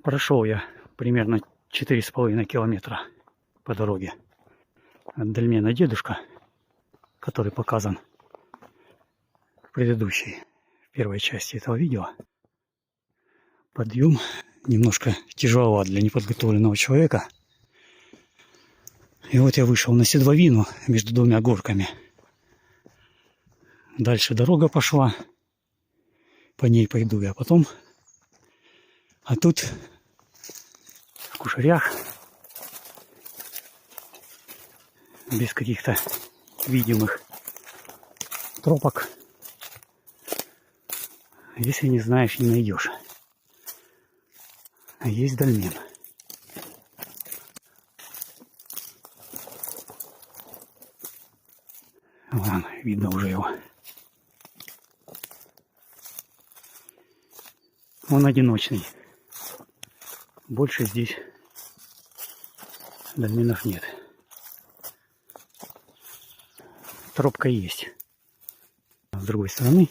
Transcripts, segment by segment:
Прошел я примерно 4,5 километра по дороге от дольмена Дедушка, который показан в предыдущей, первой части этого видео. Подъем немножко тяжеловат для неподготовленного человека. И вот я вышел на седловину между двумя горками. Дальше дорога пошла. По ней пойду я потом. А тут в кушарях, без каких-то видимых тропок, если не знаешь, не найдешь. А есть дольмен. Вон, видно уже его. Он одиночный. Больше здесь дольменов нет. Тропка есть. С другой стороны.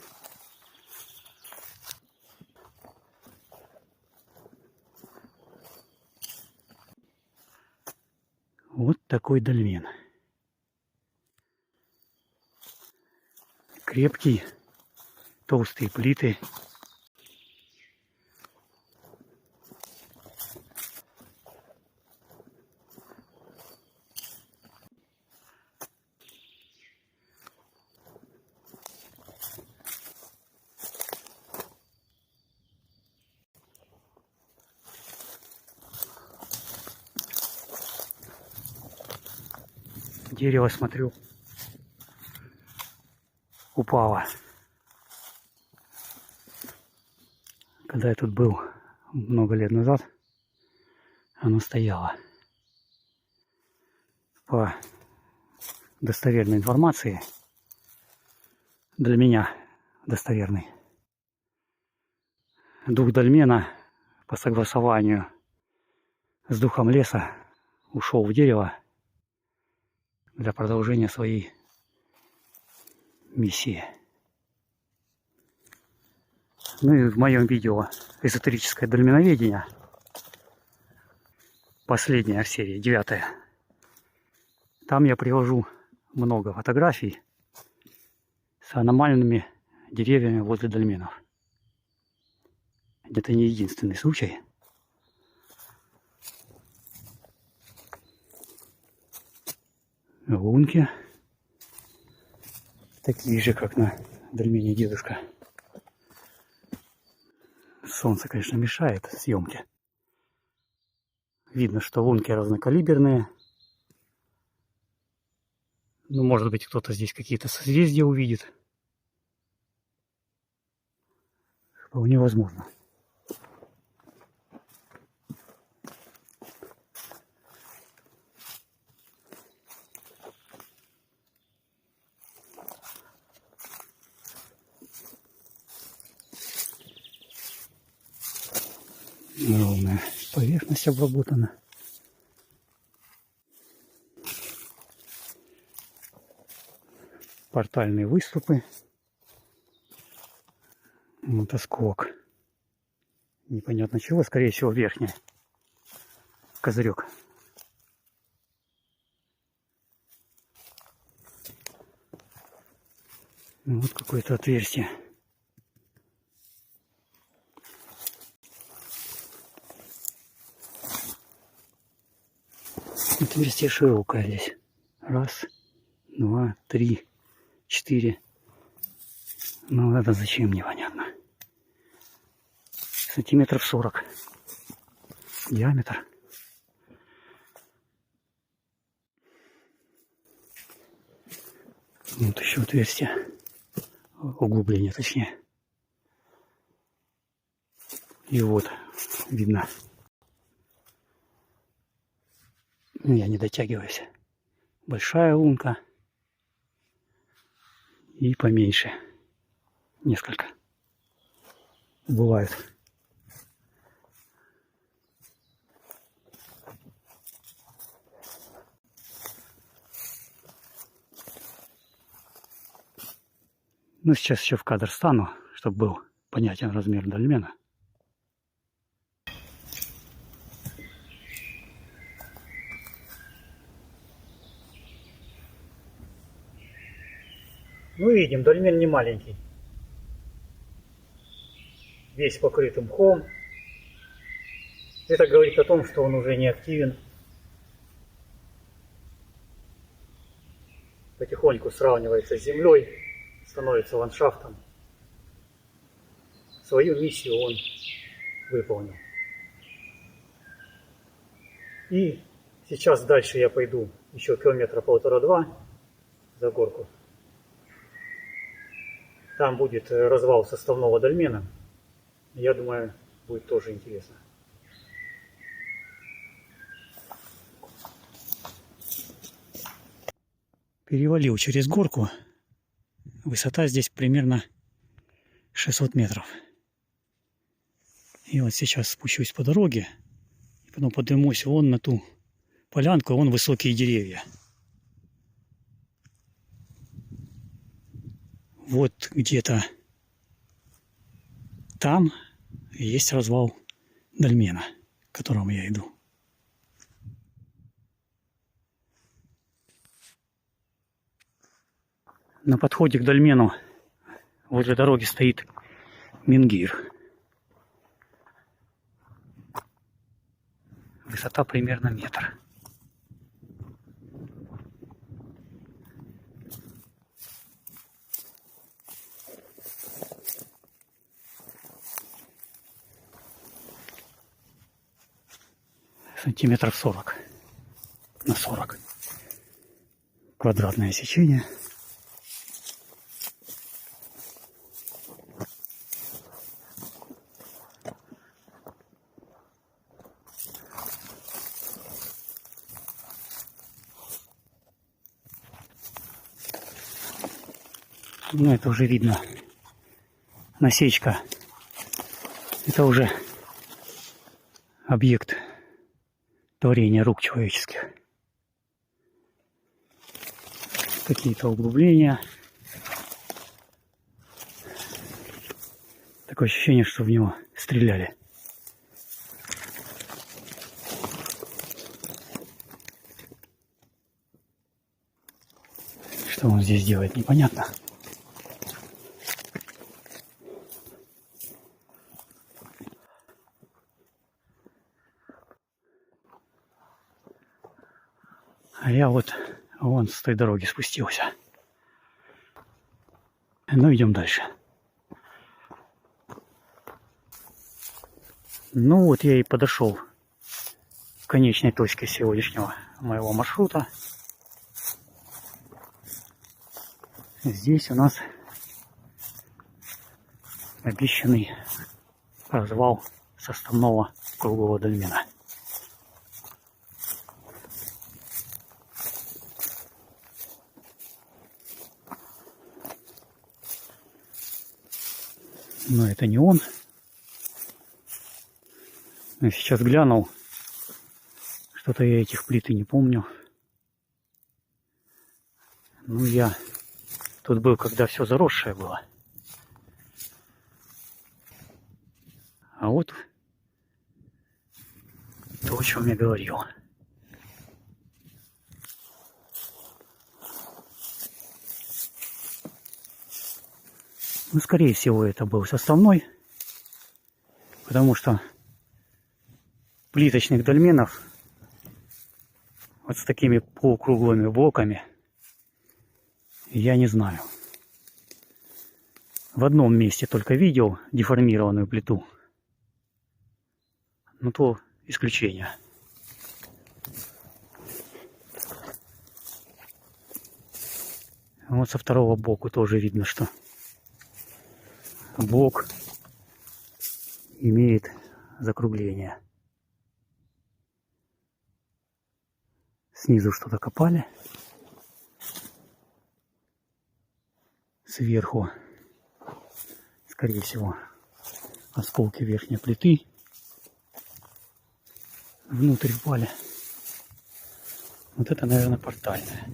Вот такой дольмен. Крепкий, толстые плиты. Дерево, смотрю, упало. Когда я тут был много лет назад, оно стояло. По достоверной информации, для меня достоверной, дух дольмена по согласованию с духом леса ушел в дерево для продолжения своей миссии. Ну и в моем видео «Эзотерическое дольменоведение», последняя серия, 9, там я привожу много фотографий с аномальными деревьями возле дольменов. Это не единственный случай. Лунки такие же, как на дольмене Дедушка. Солнце, конечно, мешает съемке. Видно, что лунки разнокалиберные. Ну, может быть, кто-то здесь какие-то созвездия увидит. Вполне возможно. Ровная поверхность обработана. Портальные выступы. Вот осколок. Непонятно чего, скорее всего верхний козырек. Вот какое-то отверстие. Отверстие широкое здесь. Раз, два, три, 4. Ну это зачем, непонятно. Сантиметров 40 диаметр. Вот еще отверстие. Углубление точнее. И вот видно. Я не дотягиваюсь. Большая лунка. И поменьше. Несколько. Бывают. Ну, сейчас еще в кадр стану, чтобы был понятен размер дольмена. Ну, видим, дольмен не маленький. Весь покрыт мхом. Это говорит о том, что он уже не активен. Потихоньку сравнивается с землей, становится ландшафтом. Свою миссию он выполнил. И сейчас дальше я пойду еще километра 1,5-2 за горку. Там будет развал составного дольмена. Я думаю, будет тоже интересно. Перевалил через горку. Высота здесь примерно 600 метров. И вот сейчас спущусь по дороге. И потом поднимусь вон на ту полянку, вон высокие деревья. Вот где-то там есть развал дольмена, к которому я иду. На подходе к дольмену возле дороги стоит менгир. Высота примерно метр. Сантиметров 40 на 40. Квадратное сечение. Ну, это уже видно. Насечка. Это уже объект творения рук человеческих. Какие-то углубления. Такое ощущение, что в него стреляли. Что он здесь делает, непонятно. А я вот вон с той дороги спустился. Ну, идем дальше. Ну, вот я и подошел к конечной точке сегодняшнего моего маршрута. Здесь у нас обещанный развал составного круглого дольмена. Но это не он. Я сейчас глянул. Что-то я этих плит и не помню. Ну, я тут был, когда все заросшее было. А вот то, о чем я говорил. Ну, скорее всего, это был составной, потому что плиточных дольменов вот с такими полукруглыми блоками я не знаю. В одном месте только видел деформированную плиту, но то исключение. Вот со второго боку тоже видно, что блок имеет закругление. Снизу что-то копали. Сверху, скорее всего, осколки верхней плиты внутрь впали. Вот это, наверное, портальная.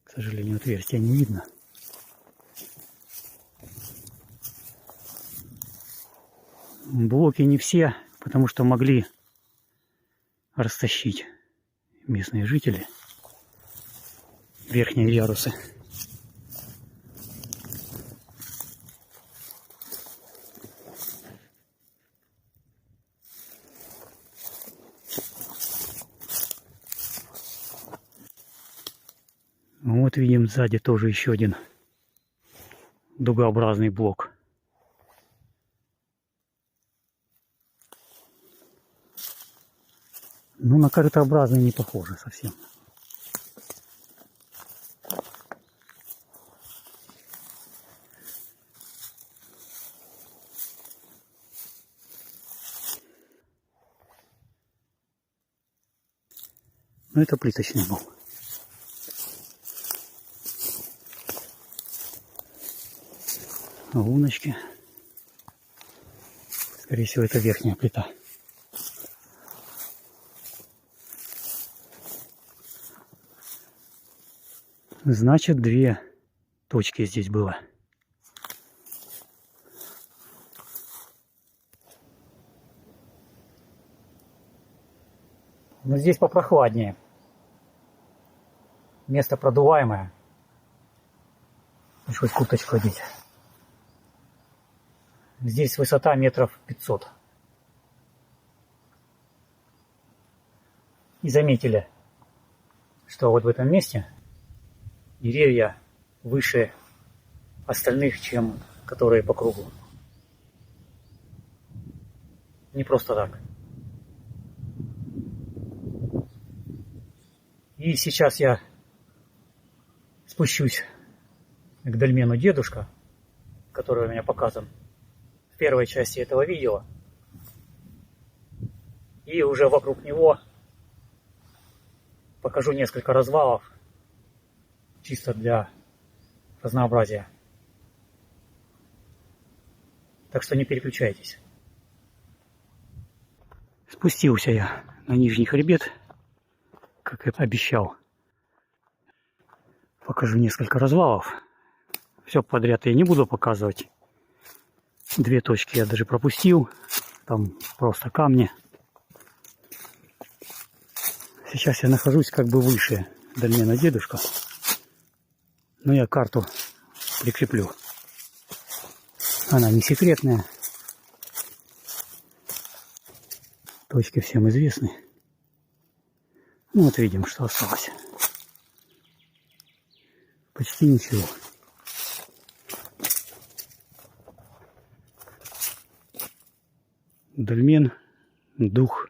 К сожалению, отверстия не видно. Блоки не все, потому что могли растащить местные жители верхние ярусы. Вот видим сзади тоже еще один дугообразный блок. Ну, на корытообразный не похоже совсем. Но это плиточный был. Луночки. Скорее всего, это верхняя плита. Значит, 2 точки здесь было. Но здесь попрохладнее. Место продуваемое. Пришлось курточку одеть. Здесь высота метров 500. И заметили, что вот в этом месте деревья выше остальных, чем которые по кругу. Не просто так. И сейчас я спущусь к дольмену Дедушка, который у меня показан в первой части этого видео. И уже вокруг него покажу несколько развалов, чисто для разнообразия. Так что не переключайтесь. Спустился я на нижний хребет, как и обещал. Покажу несколько развалов. Все подряд я не буду показывать. 2 точки я даже пропустил. Там просто камни. Сейчас я нахожусь как бы выше дольмена Дедушка. Но я карту прикреплю. Она не секретная. Точки всем известны. Ну вот видим, что осталось. Почти ничего. Дольмен, дух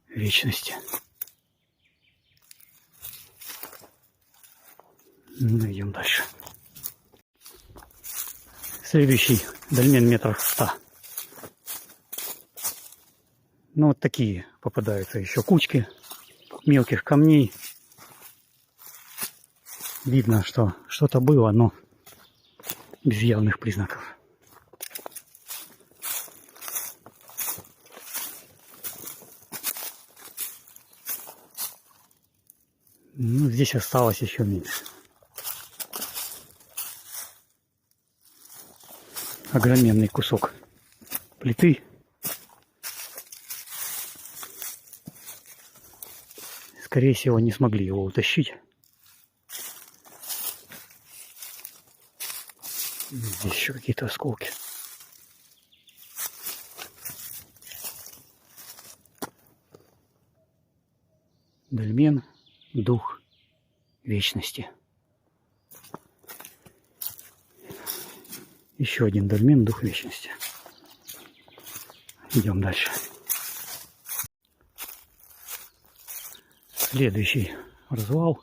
вечности. Ну, идем дальше. Следующий дольмен метров 100. Ну вот такие попадаются еще кучки мелких камней. Видно, что что-то было, но без явных признаков. Ну, здесь осталось еще меньше. Огроменный кусок плиты. Скорее всего, не смогли его утащить. Здесь еще какие-то осколки. Дольмен, дух вечности. Еще один дольмен, дух вечности. Идем дальше. Следующий развал.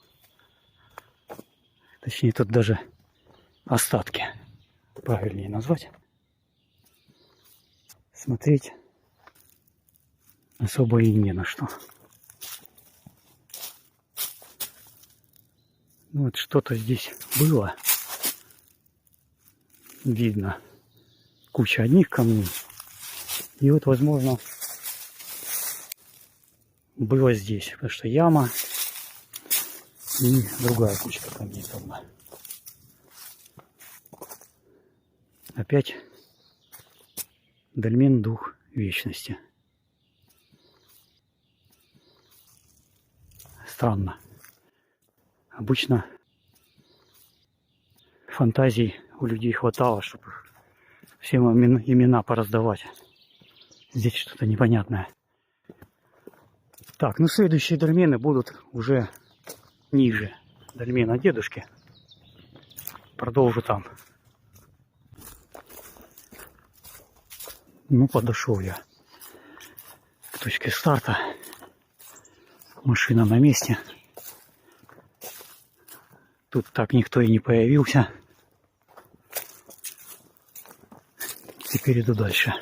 Точнее, тут даже остатки. Правильнее назвать. Смотреть особо и не на что. Ну, вот что-то здесь было. Видно куча одних камней. И вот, возможно, было здесь. Потому что яма и другая кучка камней там была. Опять дольмен, дух вечности. Странно. Обычно фантазий у людей хватало, чтобы всем имена пораздавать. Здесь что-то непонятное. Так, ну следующие дольмены будут уже ниже дольмена дедушки. Продолжу там. Ну, подошел я к точке старта. Машина на месте. Тут так никто и не появился. Теперь иду дальше.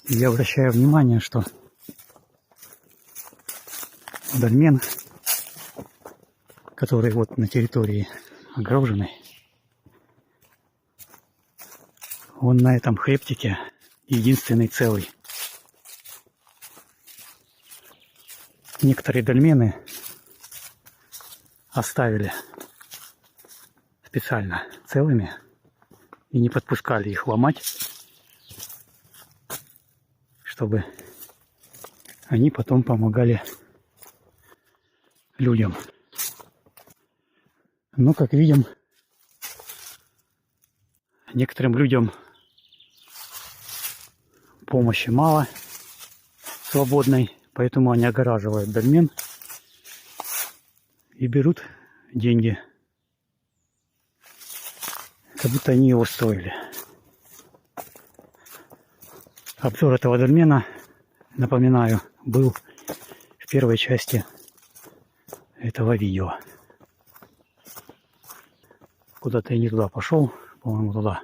Я обращаю внимание, что дольмен, который вот на территории огороженный, он на этом хребтике единственный целый. Некоторые дольмены оставили специально целыми и не подпускали их ломать, чтобы они потом помогали людям. Но, как видим, некоторым людям помощи мало свободной, поэтому они огораживают дольмен и берут деньги, как будто они его стоили. Обзор этого дольмена, напоминаю, был в первой части этого видео. Куда-то я не туда пошел, по-моему, туда.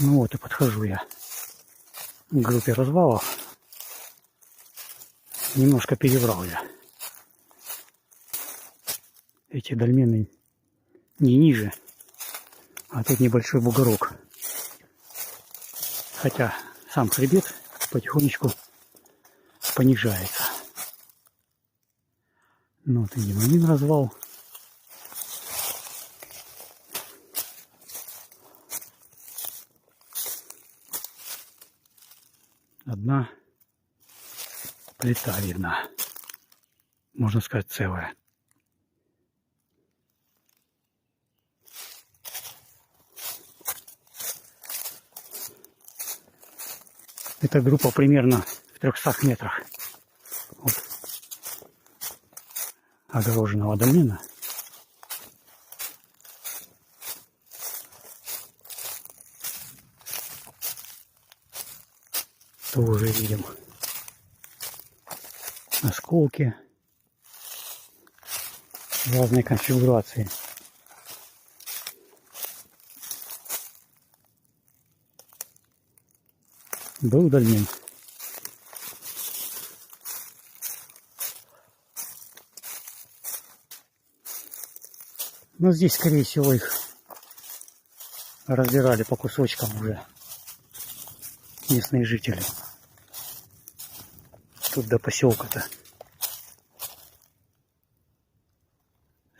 Ну вот и подхожу я к группе развалов. Немножко перебрал я. Эти дольмены не ниже, а тут небольшой бугорок. Хотя сам хребет потихонечку понижается. Ну вот видим один развал. Одна плита видна. Можно сказать, целая. Эта группа примерно в 300 метрах от огороженного дольмена. Тоже видим осколки разной конфигурации. Был дольмен. Но здесь, скорее всего, их разбирали по кусочкам уже местные жители. Тут до поселка-то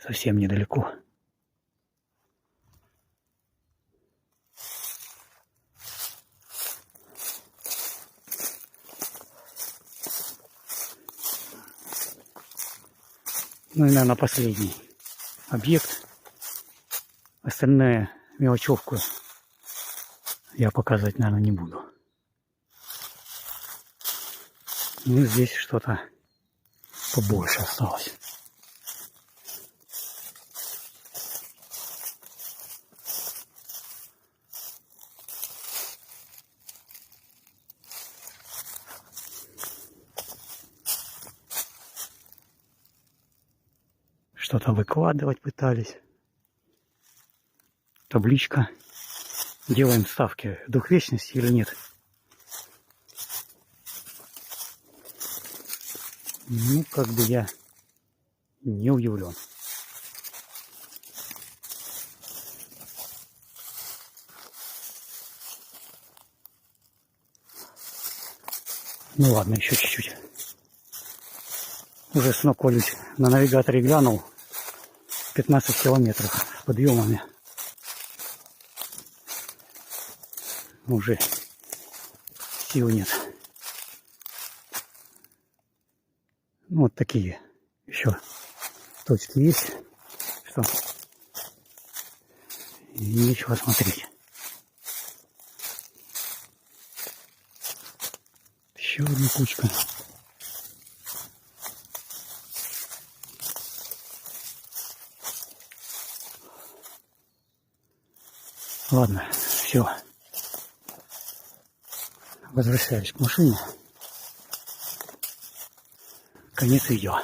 совсем недалеко. Ну и, наверное, последний объект. Остальное мелочевку я показывать, наверное, не буду. Ну, здесь что-то побольше осталось. Что-то выкладывать пытались. Табличка. Делаем ставки в дух вечности или нет? Ну, как бы я не удивлен. Ну ладно, еще чуть-чуть. Уже с ног валюсь. На навигаторе глянул. 15 километров с подъемами. Уже сил нет. Ну, вот такие еще листочки есть. Что? И нечего смотреть. Еще одна кучка. Ладно, все. Возвращаюсь к машине. Конец видео.